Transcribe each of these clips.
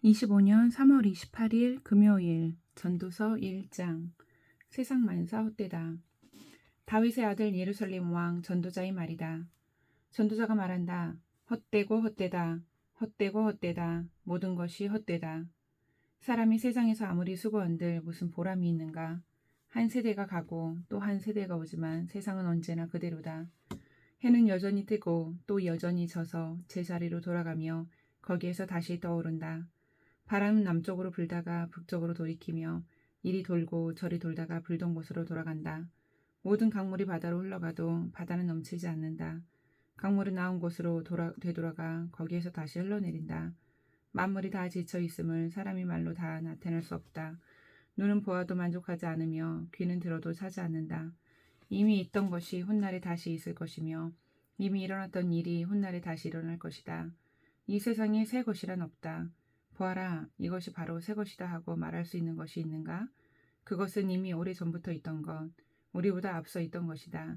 25년 3월 28일 금요일 전도서 1장. 세상 만사 헛되다. 다윗의 아들 예루살렘 왕 전도자의 말이다. 전도자가 말한다. 헛되고 헛되다. 헛되고 헛되다. 모든 것이 헛되다. 사람이 세상에서 아무리 수고한들 무슨 보람이 있는가. 한 세대가 가고 또 한 세대가 오지만 세상은 언제나 그대로다. 해는 여전히 뜨고 또 여전히 져서 제자리로 돌아가며 거기에서 다시 떠오른다. 바람은 남쪽으로 불다가 북쪽으로 돌이키며 이리 돌고 저리 돌다가 불던 곳으로 돌아간다. 모든 강물이 바다로 흘러가도 바다는 넘치지 않는다. 강물은 나온 곳으로 되돌아가 거기에서 다시 흘러내린다. 만물이 다 지쳐 있음을 사람이 말로 다 나타낼 수 없다. 눈은 보아도 만족하지 않으며 귀는 들어도 차지 않는다. 이미 있던 것이 훗날에 다시 있을 것이며 이미 일어났던 일이 훗날에 다시 일어날 것이다. 이 세상에 새 것이란 없다. 보아라, 이것이 바로 새 것이다 하고 말할 수 있는 것이 있는가? 그것은 이미 오래전부터 있던 것, 우리보다 앞서 있던 것이다.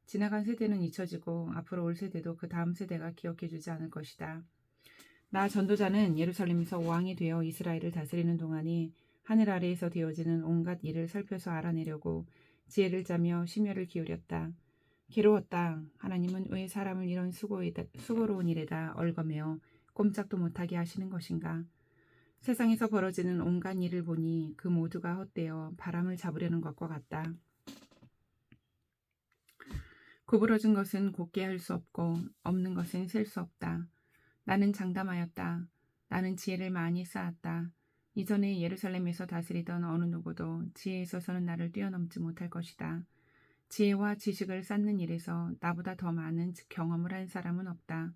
지나간 세대는 잊혀지고 앞으로 올 세대도 그 다음 세대가 기억해주지 않을 것이다. 나 전도자는 예루살렘에서 왕이 되어 이스라엘을 다스리는 동안에 하늘 아래에서 되어지는 온갖 일을 살펴서 알아내려고 지혜를 짜며 심혈을 기울였다. 괴로웠다. 하나님은 왜 사람을 이런 수고로운 일에다 얽어매어 꼼짝도 못하게 하시는 것인가? 세상에서 벌어지는 온갖 일을 보니 그 모두가 헛되어 바람을 잡으려는 것과 같다. 구부러진 것은 곧게 할 수 없고 없는 것은 셀 수 없다. 나는 장담하였다. 나는 지혜를 많이 쌓았다. 이전에 예루살렘에서 다스리던 어느 누구도 지혜에 있어서는 나를 뛰어넘지 못할 것이다. 지혜와 지식을 쌓는 일에서 나보다 더 많은 경험을 한 사람은 없다.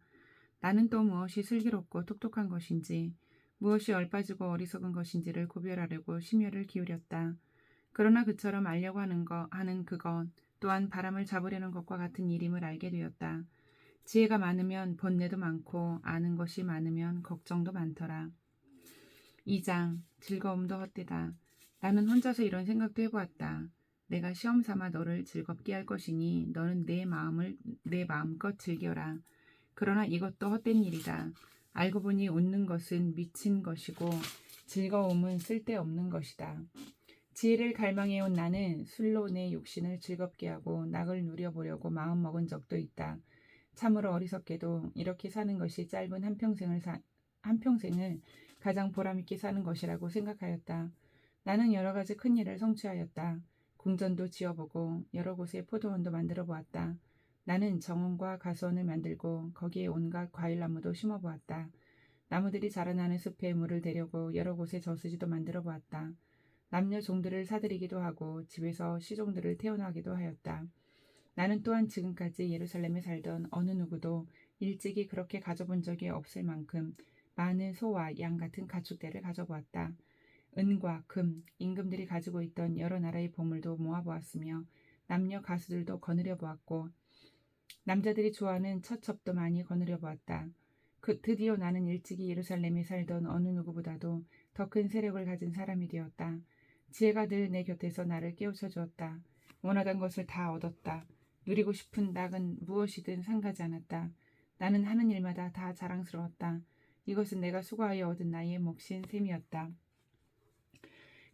나는 또 무엇이 슬기롭고 똑똑한 것인지 무엇이 얼빠지고 어리석은 것인지를 구별하려고 심혈을 기울였다. 그러나 그처럼 알려고 하는 그것 또한 바람을 잡으려는 것과 같은 일임을 알게 되었다. 지혜가 많으면 번뇌도 많고 아는 것이 많으면 걱정도 많더라. 2장. 즐거움도 헛되다. 나는 혼자서 이런 생각도 해보았다. 내가 시험 삼아 너를 즐겁게 할 것이니 너는 내 마음껏 즐겨라. 그러나 이것도 헛된 일이다. 알고 보니 웃는 것은 미친 것이고 즐거움은 쓸데없는 것이다. 지혜를 갈망해온 나는 술로 내 육신을 즐겁게 하고 낙을 누려보려고 마음먹은 적도 있다. 참으로 어리석게도 이렇게 사는 것이 짧은 한평생을 가장 보람있게 사는 것이라고 생각하였다. 나는 여러 가지 큰 일을 성취하였다. 궁전도 지어보고 여러 곳에 포도원도 만들어 보았다. 나는 정원과 가수원을 만들고 거기에 온갖 과일나무도 심어보았다. 나무들이 자라나는 숲에 물을 대려고 여러 곳에 저수지도 만들어 보았다. 남녀 종들을 사들이기도 하고 집에서 시종들을 태어나기도 하였다. 나는 또한 지금까지 예루살렘에 살던 어느 누구도 일찍이 그렇게 가져본 적이 없을 만큼 많은 소와 양 같은 가축대를 가져보았다. 은과 금, 임금들이 가지고 있던 여러 나라의 보물도 모아보았으며 남녀 가수들도 거느려 보았고 남자들이 좋아하는 처첩도 많이 거느려 보았다. 드디어 나는 일찍이 예루살렘에 살던 어느 누구보다도 더 큰 세력을 가진 사람이 되었다. 지혜가 늘 내 곁에서 나를 깨우쳐 주었다. 원하던 것을 다 얻었다. 누리고 싶은 낙은 무엇이든 상가지 않았다. 나는 하는 일마다 다 자랑스러웠다. 이것은 내가 수고하여 얻은 나의 몫인 셈이었다.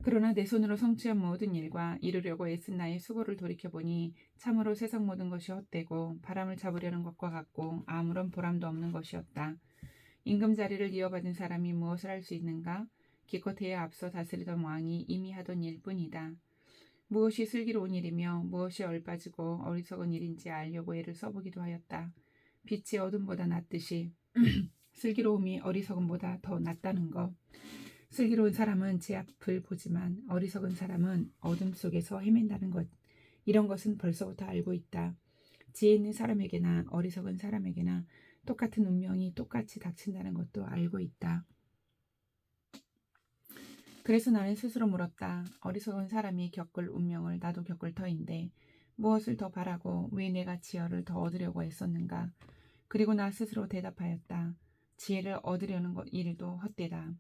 그러나 내 손으로 성취한 모든 일과 이루려고 애쓴 나의 수고를 돌이켜보니 참으로 세상 모든 것이 헛되고 바람을 잡으려는 것과 같고 아무런 보람도 없는 것이었다. 임금 자리를 이어받은 사람이 무엇을 할 수 있는가? 기껏해야 앞서 다스리던 왕이 이미 하던 일뿐이다. 무엇이 슬기로운 일이며 무엇이 얼빠지고 어리석은 일인지 알려고 애를 써보기도 하였다. 빛이 어둠보다 낫듯이 슬기로움이 어리석음보다 더 낫다는 것. 슬기로운 사람은 제 앞을 보지만 어리석은 사람은 어둠 속에서 헤맨다는 것. 이런 것은 벌써부터 알고 있다. 지혜 있는 사람에게나 어리석은 사람에게나 똑같은 운명이 똑같이 닥친다는 것도 알고 있다. 그래서 나는 스스로 물었다. 어리석은 사람이 겪을 운명을 나도 겪을 터인데 무엇을 더 바라고 왜 내가 지혜를 더 얻으려고 했었는가. 그리고 나 스스로 대답하였다. 지혜를 얻으려는 일도 헛되다.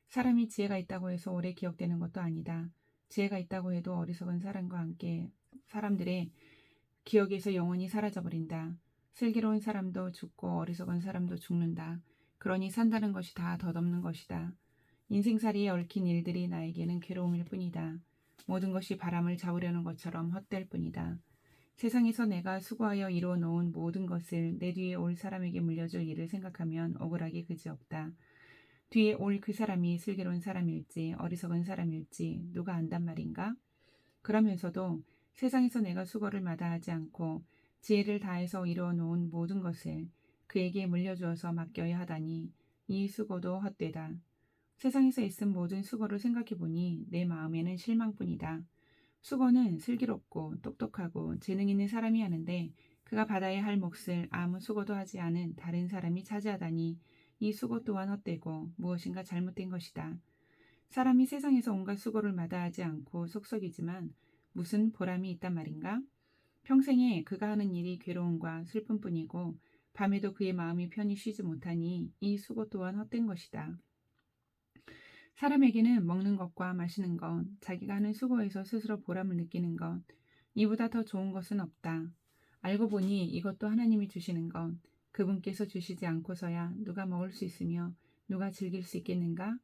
사람이 지혜가 있다고 해서 오래 기억되는 것도 아니다. 지혜가 있다고 해도 어리석은 사람과 함께 사람들의 기억에서 영원히 사라져버린다. 슬기로운 사람도 죽고 어리석은 사람도 죽는다. 그러니 산다는 것이 다 덧없는 것이다. 인생살이에 얽힌 일들이 나에게는 괴로움일 뿐이다. 모든 것이 바람을 잡으려는 것처럼 헛될 뿐이다. 세상에서 내가 수고하여 이루어 놓은 모든 것을 내 뒤에 올 사람에게 물려줄 일을 생각하면 억울하기 그지없다. 뒤에 올 그 사람이 슬기로운 사람일지 어리석은 사람일지 누가 안단 말인가? 그러면서도 세상에서 내가 수고를 마다하지 않고 지혜를 다해서 이루어 놓은 모든 것을 그에게 물려주어서 맡겨야 하다니 이 수고도 헛되다. 세상에서 애쓴 모든 수고를 생각해보니 내 마음에는 실망뿐이다. 수고는 슬기롭고 똑똑하고 재능 있는 사람이 하는데 그가 받아야 할 몫을 아무 수고도 하지 않은 다른 사람이 차지하다니 이 수고 또한 헛되고 무엇인가 잘못된 것이다. 사람이 세상에서 온갖 수고를 마다하지 않고 속썩이지만 무슨 보람이 있단 말인가? 평생에 그가 하는 일이 괴로움과 슬픔뿐이고 밤에도 그의 마음이 편히 쉬지 못하니 이 수고 또한 헛된 것이다. 사람에게는 먹는 것과 마시는 것, 자기가 하는 수고에서 스스로 보람을 느끼는 것, 이보다 더 좋은 것은 없다. 알고 보니 이것도 하나님이 주시는 것, 그분께서 주시지 않고서야 누가 먹을 수 있으며 누가 즐길 수 있겠는가?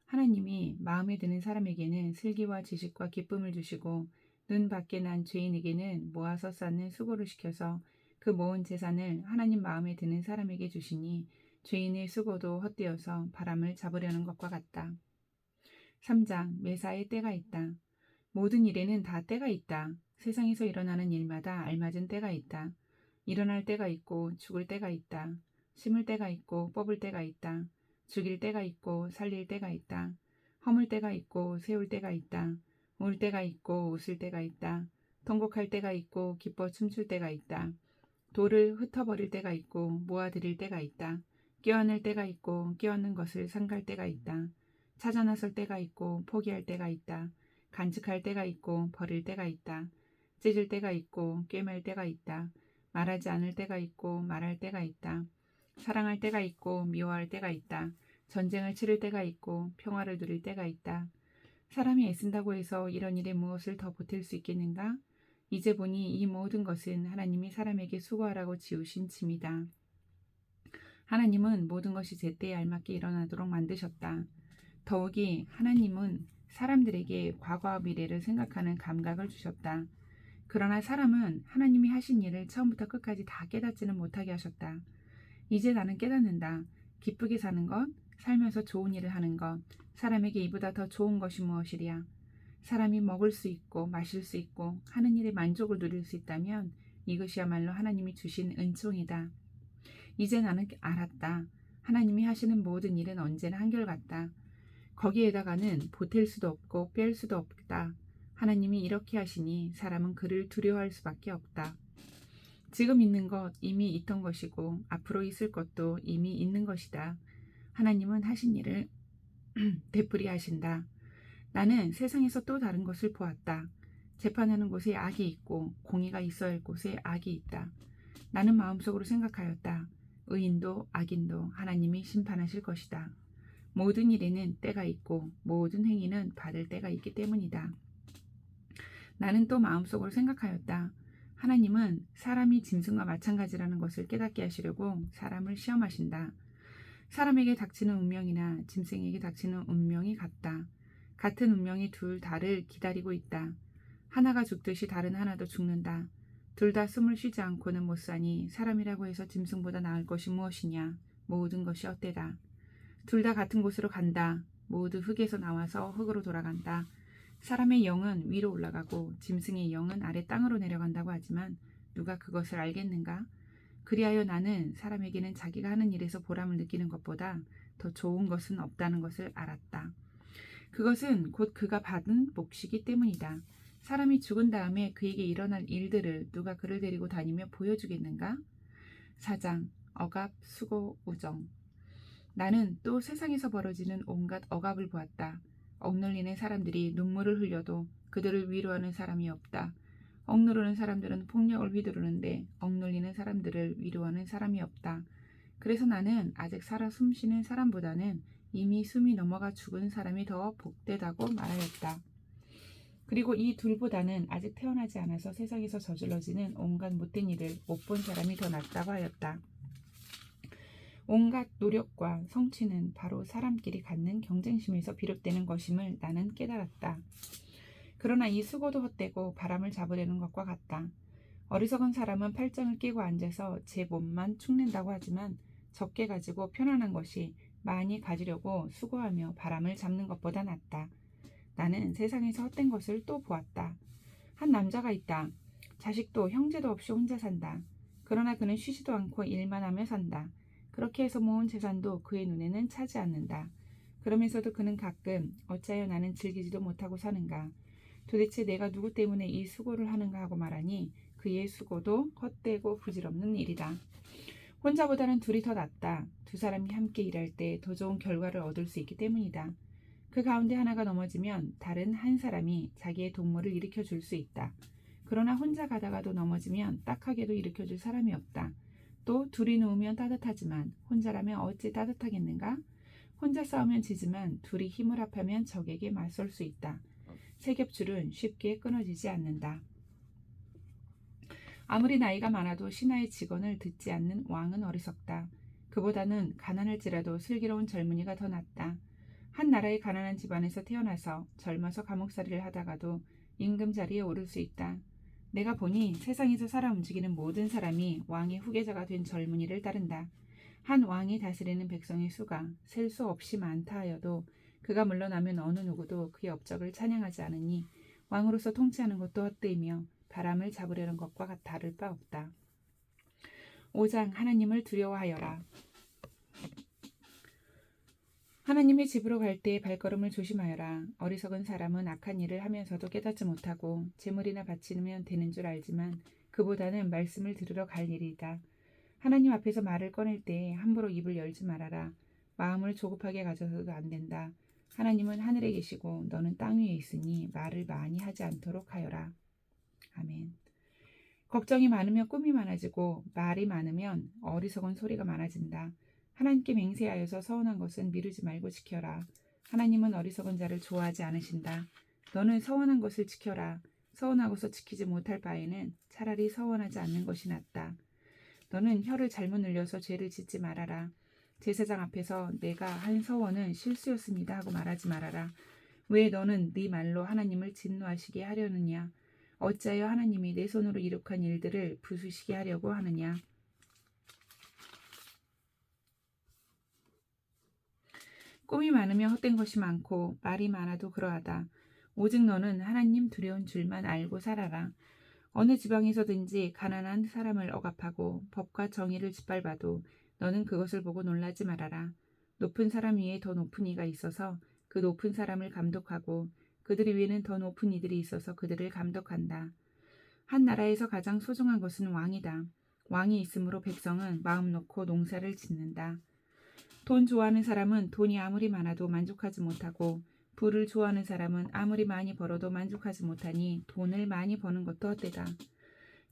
하나님이 마음에 드는 사람에게는 슬기와 지식과 기쁨을 주시고 눈 밖에 난 죄인에게는 모아서 쌓는 수고를 시켜서 그 모은 재산을 하나님 마음에 드는 사람에게 주시니 죄인의 수고도 헛되어서 바람을 잡으려는 것과 같다. 3장 매사에 때가 있다. 모든 일에는 다 때가 있다. 세상에서 일어나는 일마다 알맞은 때가 있다. 일어날 때가 있고 죽을 때가 있다. 심을 때가 있고 뽑을 때가 있다. 죽일 때가 있고 살릴 때가 있다. 허물 때가 있고 세울 때가 있다. 울 때가 있고 웃을 때가 있다. 통곡할 때가 있고 기뻐 춤출 때가 있다. 돌을 흩어버릴 때가 있고 모아들일 때가 있다. 껴안을 때가 있고 껴안는 것을 상갈 때가 있다. 찾아 나설 때가 있고 포기할 때가 있다. 간직할 때가 있고 버릴 때가 있다. 찢을 때가 있고 꿰맬 때가 있다. 말하지 않을 때가 있고 말할 때가 있다. 사랑할 때가 있고 미워할 때가 있다. 전쟁을 치를 때가 있고 평화를 누릴 때가 있다. 사람이 애쓴다고 해서 이런 일에 무엇을 더 보탤 수 있겠는가? 이제 보니 이 모든 것은 하나님이 사람에게 수고하라고 지으신 짐이다. 하나님은 모든 것이 제때에 알맞게 일어나도록 만드셨다. 더욱이 하나님은 사람들에게 과거와 미래를 생각하는 감각을 주셨다. 그러나 사람은 하나님이 하신 일을 처음부터 끝까지 다 깨닫지는 못하게 하셨다. 이제 나는 깨닫는다. 기쁘게 사는 것, 살면서 좋은 일을 하는 것, 사람에게 이보다 더 좋은 것이 무엇이랴. 사람이 먹을 수 있고 마실 수 있고 하는 일에 만족을 누릴 수 있다면 이것이야말로 하나님이 주신 은총이다. 이제 나는 알았다. 하나님이 하시는 모든 일은 언제나 한결같다. 거기에다가는 보탤 수도 없고 뺄 수도 없다. 하나님이 이렇게 하시니 사람은 그를 두려워할 수밖에 없다. 지금 있는 것 이미 있던 것이고 앞으로 있을 것도 이미 있는 것이다. 하나님은 하신 일을 되풀이 하신다. 나는 세상에서 또 다른 것을 보았다. 재판하는 곳에 악이 있고 공의가 있어야 할 곳에 악이 있다. 나는 마음속으로 생각하였다. 의인도 악인도 하나님이 심판하실 것이다. 모든 일에는 때가 있고 모든 행위는 받을 때가 있기 때문이다. 나는 또 마음속으로 생각하였다. 하나님은 사람이 짐승과 마찬가지라는 것을 깨닫게 하시려고 사람을 시험하신다. 사람에게 닥치는 운명이나 짐승에게 닥치는 운명이 같다. 같은 운명이 둘 다를 기다리고 있다. 하나가 죽듯이 다른 하나도 죽는다. 둘 다 숨을 쉬지 않고는 못 사니 사람이라고 해서 짐승보다 나을 것이 무엇이냐. 모든 것이 헛되다. 둘 다 같은 곳으로 간다. 모두 흙에서 나와서 흙으로 돌아간다. 사람의 영은 위로 올라가고 짐승의 영은 아래 땅으로 내려간다고 하지만 누가 그것을 알겠는가? 그리하여 나는 사람에게는 자기가 하는 일에서 보람을 느끼는 것보다 더 좋은 것은 없다는 것을 알았다. 그것은 곧 그가 받은 몫이기 때문이다. 사람이 죽은 다음에 그에게 일어날 일들을 누가 그를 데리고 다니며 보여주겠는가? 4장 억압, 수고, 우정. 나는 또 세상에서 벌어지는 온갖 억압을 보았다. 억눌리는 사람들이 눈물을 흘려도 그들을 위로하는 사람이 없다. 억누르는 사람들은 폭력을 휘두르는데 억눌리는 사람들을 위로하는 사람이 없다. 그래서 나는 아직 살아 숨쉬는 사람보다는 이미 숨이 넘어가 죽은 사람이 더 복되다고 말하였다. 그리고 이 둘보다는 아직 태어나지 않아서 세상에서 저질러지는 온갖 못된 일을 못 본 사람이 더 낫다고 하였다. 온갖 노력과 성취는 바로 사람끼리 갖는 경쟁심에서 비롯되는 것임을 나는 깨달았다. 그러나 이 수고도 헛되고 바람을 잡으려는 것과 같다. 어리석은 사람은 팔짱을 끼고 앉아서 제 몸만 축낸다고 하지만 적게 가지고 편안한 것이 많이 가지려고 수고하며 바람을 잡는 것보다 낫다. 나는 세상에서 헛된 것을 또 보았다. 한 남자가 있다. 자식도 형제도 없이 혼자 산다. 그러나 그는 쉬지도 않고 일만 하며 산다. 그렇게 해서 모은 재산도 그의 눈에는 차지 않는다. 그러면서도 그는 가끔 어찌하여 나는 즐기지도 못하고 사는가? 도대체 내가 누구 때문에 이 수고를 하는가 하고 말하니 그의 수고도 헛되고 부질없는 일이다. 혼자보다는 둘이 더 낫다. 두 사람이 함께 일할 때 더 좋은 결과를 얻을 수 있기 때문이다. 그 가운데 하나가 넘어지면 다른 한 사람이 자기의 동무를 일으켜 줄 수 있다. 그러나 혼자 가다가도 넘어지면 딱하게도 일으켜 줄 사람이 없다. 또 둘이 누우면 따뜻하지만 혼자라면 어찌 따뜻하겠는가? 혼자 싸우면 지지만 둘이 힘을 합하면 적에게 맞설 수 있다. 세 겹줄은 쉽게 끊어지지 않는다. 아무리 나이가 많아도 신하의 직언을 듣지 않는 왕은 어리석다. 그보다는 가난할지라도 슬기로운 젊은이가 더 낫다. 한 나라의 가난한 집안에서 태어나서 젊어서 감옥살이를 하다가도 임금 자리에 오를 수 있다. 내가 보니 세상에서 살아 움직이는 모든 사람이 왕의 후계자가 된 젊은이를 따른다. 한 왕이 다스리는 백성의 수가 셀 수 없이 많다 하여도 그가 물러나면 어느 누구도 그의 업적을 찬양하지 않으니 왕으로서 통치하는 것도 헛되이며 바람을 잡으려는 것과 다를 바 없다. 5장 하나님을 두려워하여라. 하나님의 집으로 갈 때 발걸음을 조심하여라. 어리석은 사람은 악한 일을 하면서도 깨닫지 못하고 재물이나 바치면 되는 줄 알지만 그보다는 말씀을 들으러 갈 일이다. 하나님 앞에서 말을 꺼낼 때 함부로 입을 열지 말아라. 마음을 조급하게 가져서도 안 된다. 하나님은 하늘에 계시고 너는 땅 위에 있으니 말을 많이 하지 않도록 하여라. 아멘. 걱정이 많으면 꿈이 많아지고 말이 많으면 어리석은 소리가 많아진다. 하나님께 맹세하여서 서운한 것은 미루지 말고 지켜라. 하나님은 어리석은 자를 좋아하지 않으신다. 너는 서운한 것을 지켜라. 서운하고서 지키지 못할 바에는 차라리 서운하지 않는 것이 낫다. 너는 혀를 잘못 늘려서 죄를 짓지 말아라. 제사장 앞에서 내가 한 서원은 실수였습니다 하고 말하지 말아라. 왜 너는 네 말로 하나님을 진노하시게 하려느냐? 어찌하여 하나님이 내 손으로 이룩한 일들을 부수시게 하려고 하느냐? 꿈이 많으면 헛된 것이 많고 말이 많아도 그러하다. 오직 너는 하나님 두려운 줄만 알고 살아라. 어느 지방에서든지 가난한 사람을 억압하고 법과 정의를 짓밟아도 너는 그것을 보고 놀라지 말아라. 높은 사람 위에 더 높은 이가 있어서 그 높은 사람을 감독하고 그들 위에는 더 높은 이들이 있어서 그들을 감독한다. 한 나라에서 가장 소중한 것은 왕이다. 왕이 있으므로 백성은 마음 놓고 농사를 짓는다. 돈 좋아하는 사람은 돈이 아무리 많아도 만족하지 못하고 부를 좋아하는 사람은 아무리 많이 벌어도 만족하지 못하니 돈을 많이 버는 것도 헛되다.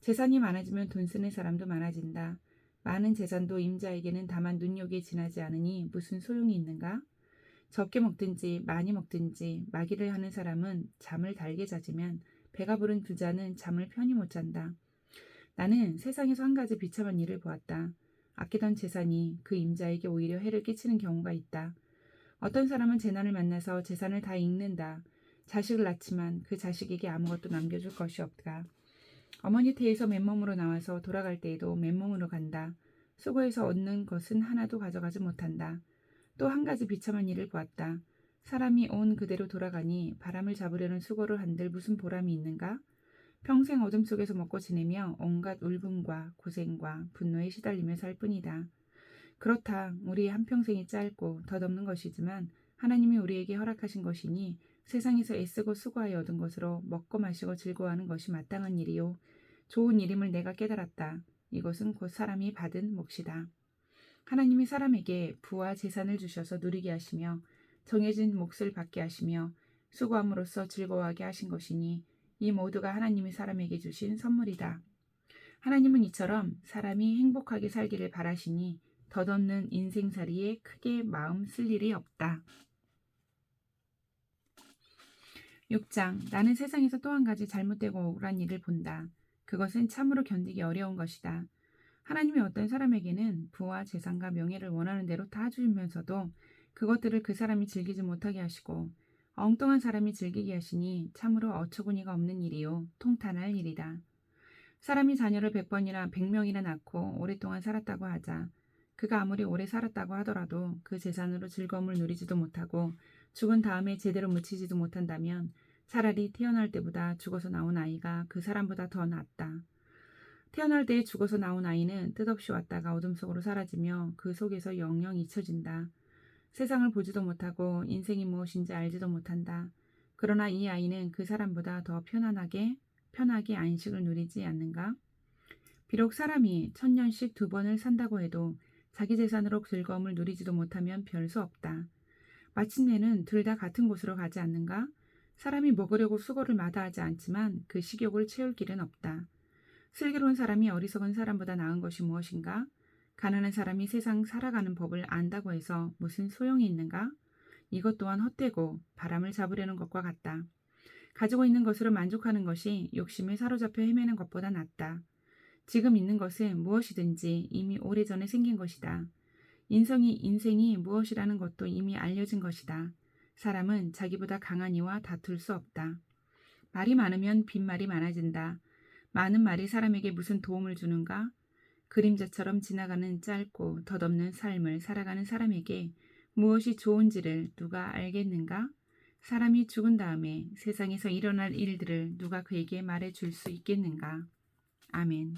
재산이 많아지면 돈 쓰는 사람도 많아진다. 많은 재산도 임자에게는 다만 눈욕에 지나지 않으니 무슨 소용이 있는가? 적게 먹든지 많이 먹든지 마기를 하는 사람은 잠을 달게 자지만 배가 부른 부자는 잠을 편히 못 잔다. 나는 세상에서 한 가지 비참한 일을 보았다. 아끼던 재산이 그 임자에게 오히려 해를 끼치는 경우가 있다. 어떤 사람은 재난을 만나서 재산을 다 잃는다. 자식을 낳지만 그 자식에게 아무것도 남겨줄 것이 없다. 어머니 태에서 맨몸으로 나와서 돌아갈 때에도 맨몸으로 간다. 수고해서 얻는 것은 하나도 가져가지 못한다. 또 한 가지 비참한 일을 보았다. 사람이 온 그대로 돌아가니 바람을 잡으려는 수고를 한들 무슨 보람이 있는가? 평생 어둠 속에서 먹고 지내며 온갖 울분과 고생과 분노에 시달리며 살 뿐이다. 그렇다. 우리의 한평생이 짧고 덧없는 것이지만 하나님이 우리에게 허락하신 것이니 세상에서 애쓰고 수고하여 얻은 것으로 먹고 마시고 즐거워하는 것이 마땅한 일이요. 좋은 일임을 내가 깨달았다. 이것은 곧 사람이 받은 몫이다. 하나님이 사람에게 부와 재산을 주셔서 누리게 하시며 정해진 몫을 받게 하시며 수고함으로써 즐거워하게 하신 것이니 이 모두가 하나님이 사람에게 주신 선물이다. 하나님은 이처럼 사람이 행복하게 살기를 바라시니 덧없는 인생살이에 크게 마음 쓸 일이 없다. 6장 나는 세상에서 또 한 가지 잘못되고 억울한 일을 본다. 그것은 참으로 견디기 어려운 것이다. 하나님이 어떤 사람에게는 부와 재산과 명예를 원하는 대로 다 주면서도 그것들을 그 사람이 즐기지 못하게 하시고 엉뚱한 사람이 즐기게 하시니 참으로 어처구니가 없는 일이요 통탄할 일이다. 사람이 자녀를 100번이나 100명이나 낳고 오랫동안 살았다고 하자 그가 아무리 오래 살았다고 하더라도 그 재산으로 즐거움을 누리지도 못하고 죽은 다음에 제대로 묻히지도 못한다면 차라리 태어날 때보다 죽어서 나온 아이가 그 사람보다 더 낫다. 태어날 때 죽어서 나온 아이는 뜻없이 왔다가 어둠 속으로 사라지며 그 속에서 영영 잊혀진다. 세상을 보지도 못하고 인생이 무엇인지 알지도 못한다. 그러나 이 아이는 그 사람보다 더 편하게 안식을 누리지 않는가? 비록 사람이 1000년씩 2번을 산다고 해도 자기 재산으로 즐거움을 누리지도 못하면 별 수 없다. 마침내는 둘 다 같은 곳으로 가지 않는가? 사람이 먹으려고 수고를 마다하지 않지만 그 식욕을 채울 길은 없다. 슬기로운 사람이 어리석은 사람보다 나은 것이 무엇인가? 가난한 사람이 세상 살아가는 법을 안다고 해서 무슨 소용이 있는가? 이것 또한 헛되고 바람을 잡으려는 것과 같다. 가지고 있는 것으로 만족하는 것이 욕심에 사로잡혀 헤매는 것보다 낫다. 지금 있는 것은 무엇이든지 이미 오래전에 생긴 것이다. 인생이 무엇이라는 것도 이미 알려진 것이다. 사람은 자기보다 강한 이와 다툴 수 없다. 말이 많으면 빈말이 많아진다. 많은 말이 사람에게 무슨 도움을 주는가? 그림자처럼 지나가는 짧고 덧없는 삶을 살아가는 사람에게 무엇이 좋은지를 누가 알겠는가? 사람이 죽은 다음에 세상에서 일어날 일들을 누가 그에게 말해 줄 수 있겠는가? 아멘.